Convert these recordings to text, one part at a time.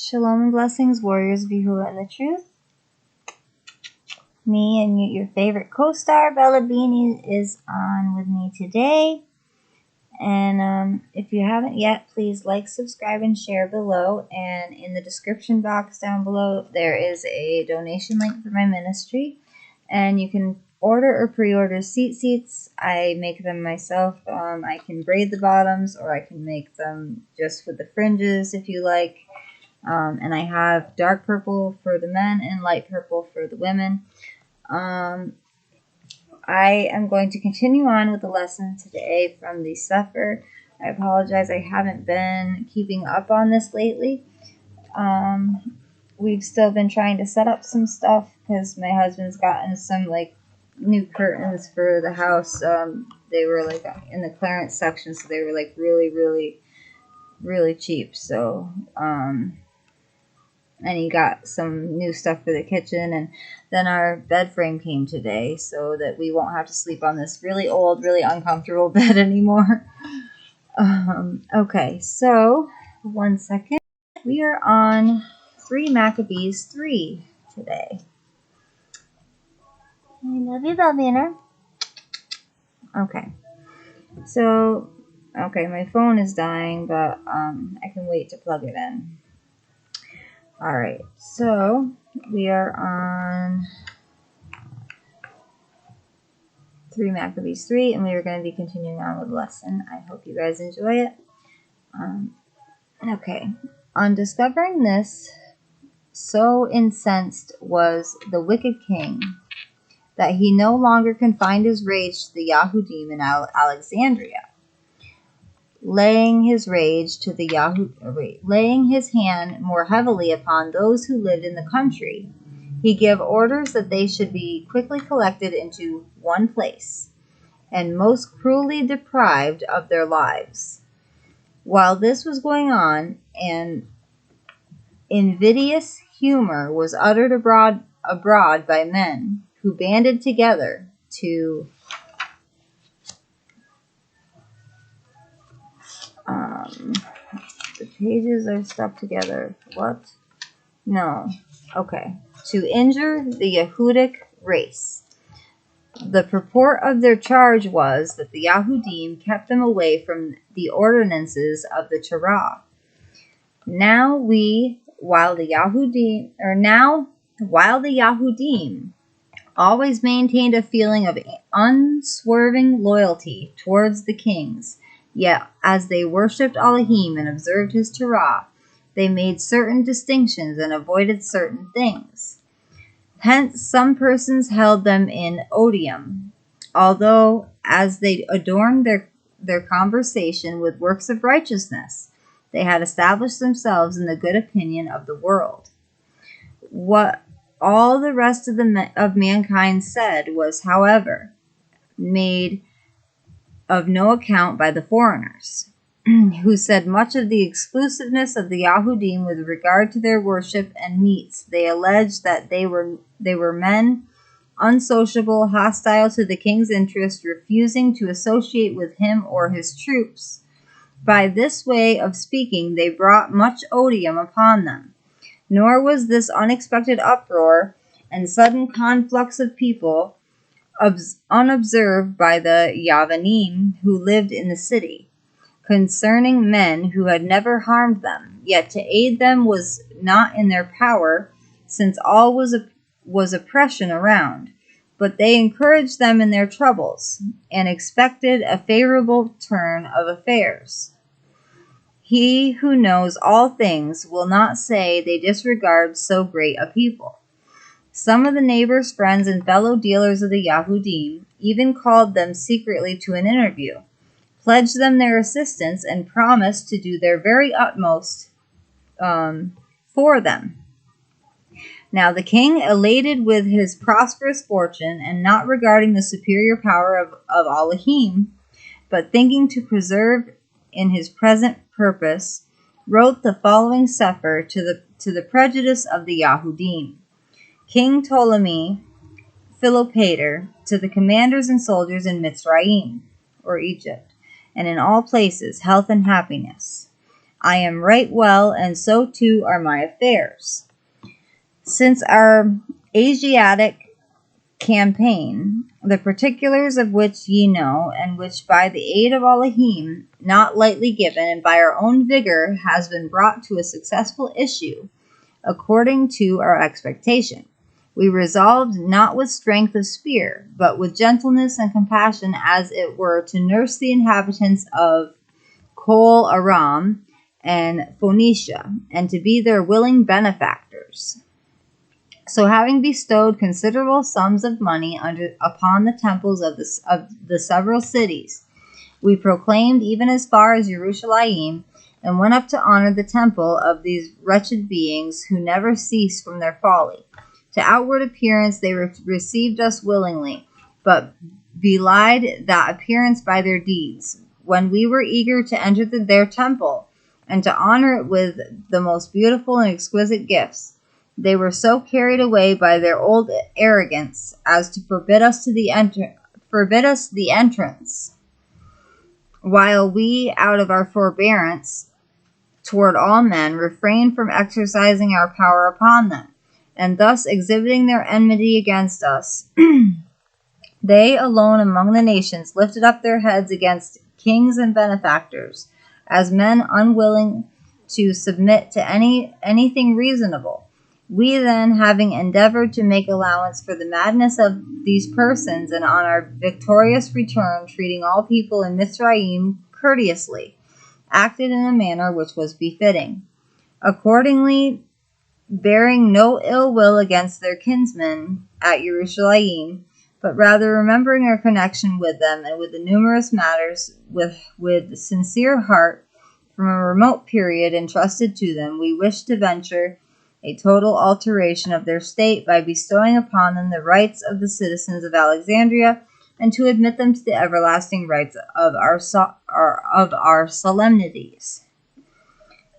Shalom and blessings, warriors of Yahuah and the truth. Me and your favorite co-star, Bella Beanie, is on with me today. And if you haven't yet, please like, subscribe, and share below. And in the description box down below, there is a donation link for my ministry. And you can order or pre-order seats. I make them myself. I can braid the bottoms, or I can make them just with the fringes if you like. And I have dark purple for the men and light purple for the women. I am going to continue on with the lesson today from the CEPHER. I apologize, I haven't been keeping up on this lately. We've still been trying to set up some stuff because my husband's gotten some new curtains for the house. They were in the clearance section, so they were really cheap. So and he got some new stuff for the kitchen, and then our bed frame came today so that we won't have to sleep on this really old, really uncomfortable bed anymore. Okay, so 1 second. We are on 3 Maccabees 3 today. I love you, Belvina. Okay, so, my phone is dying, but I can wait to plug it in. Alright, so we are on 3 Maccabees 3, and we are going to be continuing on with the lesson. I hope you guys enjoy it. Okay, on discovering this, so incensed was the wicked king that he no longer confined his rage to the Yahudim in Alexandria. Laying his hand more heavily upon those who lived in the country, he gave orders that they should be quickly collected into one place, and most cruelly deprived of their lives. While this was going on, an invidious humor was uttered abroad by men who banded together to the pages are stuck together. What? No. Okay. To injure the Yahudic race. The purport of their charge was that the Yahudim kept them away from the ordinances of the Torah. While the Yahudim always maintained a feeling of unswerving loyalty towards the kings, yet as they worshipped Elohim and observed his Torah, they made certain distinctions and avoided certain things. Hence, some persons held them in odium, although as they adorned their conversation with works of righteousness, they had established themselves in the good opinion of the world. What all the rest of mankind said was, however, made of no account by the foreigners, who said much of the exclusiveness of the Yahudim with regard to their worship and meats. They alleged that they were men unsociable, hostile to the king's interest, refusing to associate with him or his troops. By this way of speaking, they brought much odium upon them. Nor was this unexpected uproar and sudden conflux of people unobserved by the Yavanim who lived in the city, concerning men who had never harmed them. Yet to aid them was not in their power, since all was oppression around. But they encouraged them in their troubles, and expected a favorable turn of affairs. He who knows all things will not say they disregard so great a people. Some of the neighbors, friends, and fellow dealers of the Yahudim even called them secretly to an interview, pledged them their assistance, and promised to do their very utmost for them. Now the king, elated with his prosperous fortune, and not regarding the superior power of Elohim, but thinking to preserve in his present purpose, wrote the following CEPHER to the prejudice of the Yahudim. King Ptolemy Philopater, to the commanders and soldiers in Mitzrayim, or Egypt, and in all places, health and happiness. I am right well, and so too are my affairs. Since our Asiatic campaign, the particulars of which ye know, and which by the aid of Elohim, not lightly given, and by our own vigor, has been brought to a successful issue, according to our expectation. We resolved not with strength of spear, but with gentleness and compassion, as it were, to nurse the inhabitants of Kol Aram and Phoenicia, and to be their willing benefactors. So having bestowed considerable sums of money upon the temples of the several cities, we proclaimed even as far as Jerusalem, and went up to honor the temple of these wretched beings who never cease from their folly. To outward appearance they received us willingly, but belied that appearance by their deeds. When we were eager to enter their temple, and to honor it with the most beautiful and exquisite gifts, they were so carried away by their old arrogance as to forbid us the entrance, while we, out of our forbearance toward all men, refrained from exercising our power upon them, and thus exhibiting their enmity against us. They alone among the nations lifted up their heads against kings and benefactors, as men unwilling to submit to anything reasonable. We then, having endeavored to make allowance for the madness of these persons, and on our victorious return, treating all people in Mizraim courteously, acted in a manner which was befitting. Accordingly, bearing no ill will against their kinsmen at Jerusalem, but rather remembering our connection with them, and with the numerous matters with sincere heart from a remote period entrusted to them, we wish to venture a total alteration of their state by bestowing upon them the rights of the citizens of Alexandria, and to admit them to the everlasting rights of our solemnities.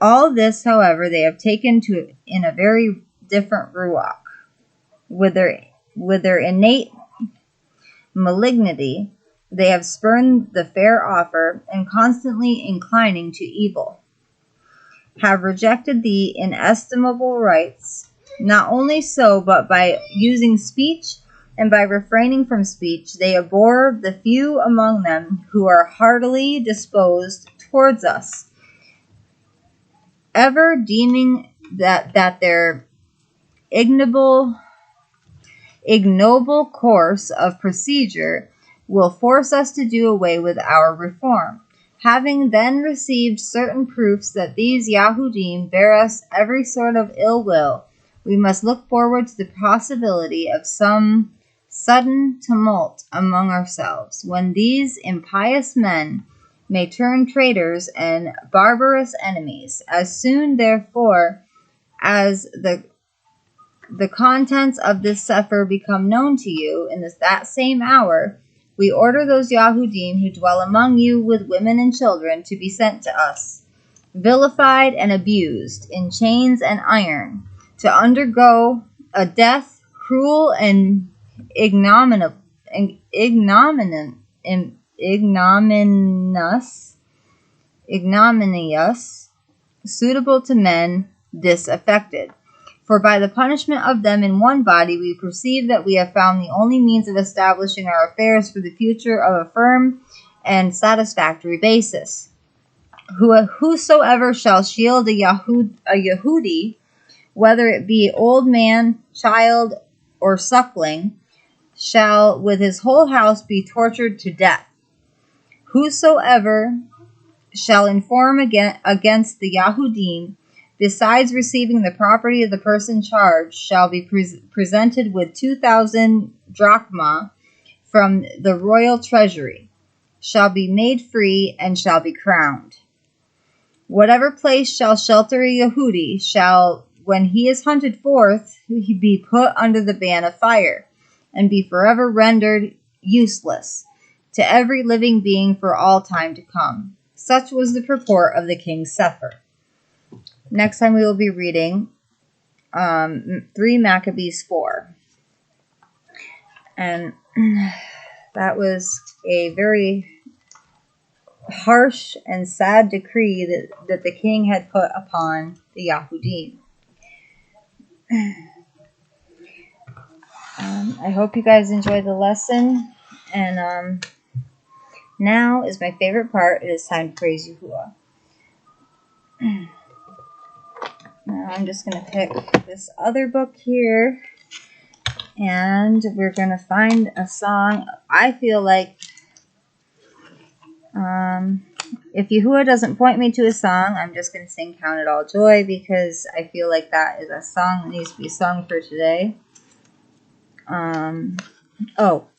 All this, however, they have taken to in a very different ruach. With their innate malignity, they have spurned the fair offer, and constantly inclining to evil, have rejected the inestimable rights. Not only so, but by using speech and by refraining from speech, they abhor the few among them who are heartily disposed towards us, ever deeming that their ignoble course of procedure will force us to do away with our reform. Having then received certain proofs that these Yahudim bear us every sort of ill will, we must look forward to the possibility of some sudden tumult among ourselves, when these impious men may turn traitors and barbarous enemies. As soon, therefore, as the contents of this CEPHER become known to you in that same hour, we order those Yahudim who dwell among you with women and children to be sent to us, vilified and abused, in chains and iron, to undergo a death cruel and ignominious, suitable to men disaffected. For by the punishment of them in one body, we perceive that we have found the only means of establishing our affairs for the future of a firm and satisfactory basis. Whosoever shall shield a Yehudi, whether it be old man, child, or suckling, shall with his whole house be tortured to death. Whosoever shall inform against the Yahudim, besides receiving the property of the person charged, shall be presented with 2,000 drachma from the royal treasury, shall be made free, and shall be crowned. Whatever place shall shelter a Yehudi shall, when he is hunted forth, he be put under the ban of fire, and be forever rendered useless to every living being for all time to come. Such was the purport of the king's CEPHER. Next time we will be reading 3 Maccabees 4. And that was a very harsh and sad decree that the king had put upon the Yahudim. I hope you guys enjoyed the lesson, and now is my favorite part. It is time to praise Yahuah. Now I'm just going to pick this other book here, and we're going to find a song. I feel like if Yahuah doesn't point me to a song, I'm just going to sing Count It All Joy, because I feel like that is a song that needs to be sung for today.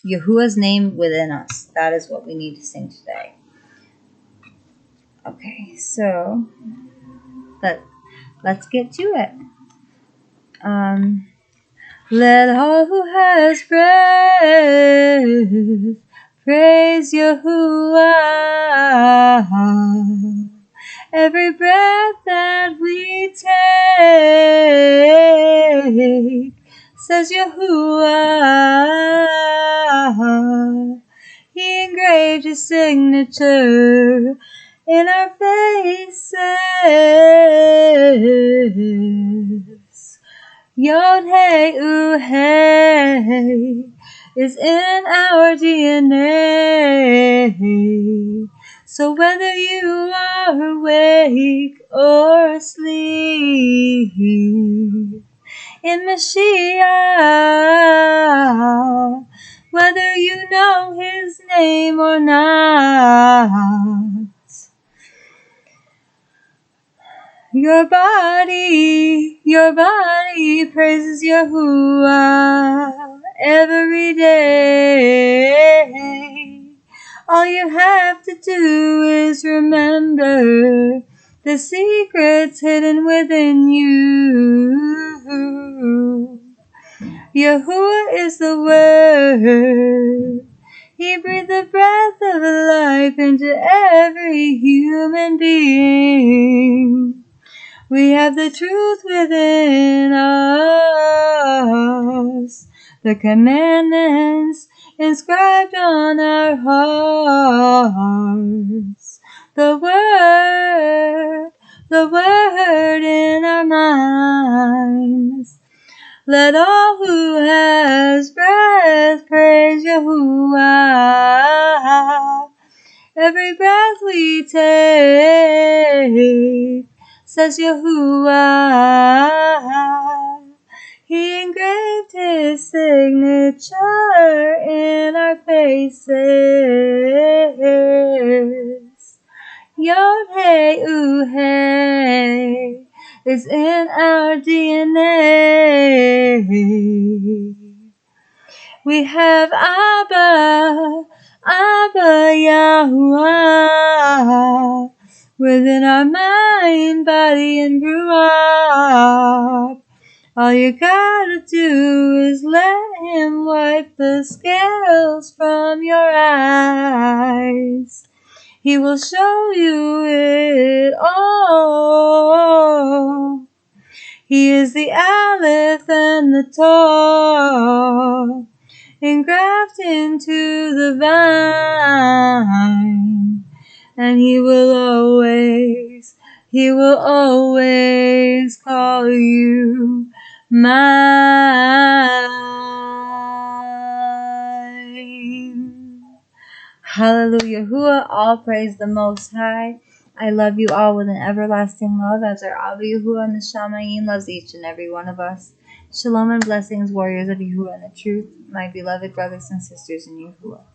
Yahuah's name within us. That is what we need to sing today. Okay, so let's get to it. Let all who has breath praise Yahuah. Every breath that we take says Yahuah. He engraved his signature in our faces. Yod Hey Hey is in our DNA. So whether you are awake or asleep, in Mashiach, whether you know his name or not, your body praises Yahuah every day. All you have to do is remember the secrets hidden within you. Yahuah is the Word. He breathed the breath of life into every human being. We have the truth within us, the commandments inscribed on our hearts, the word in our minds. Let all who has breath praise Yahuah. Every breath we take says Yahuah. He engraved his signature in our faces. Yod Hey Hey is in our DNA. We have Abba Yahuah within our mind, body, and ruach. All you gotta do is let him wipe the scales from your eyes. He will show you it all. He is the Aleph and the Tav, engrafted into the vine, and he will always call you mine. Hallelujah. Yahuah, all praise the Most High. I love you all with an everlasting love, as our Abba Yahuah and the Shamayim loves each and every one of us. Shalom and blessings, warriors of Yahuah and the truth, my beloved brothers and sisters in Yahuah.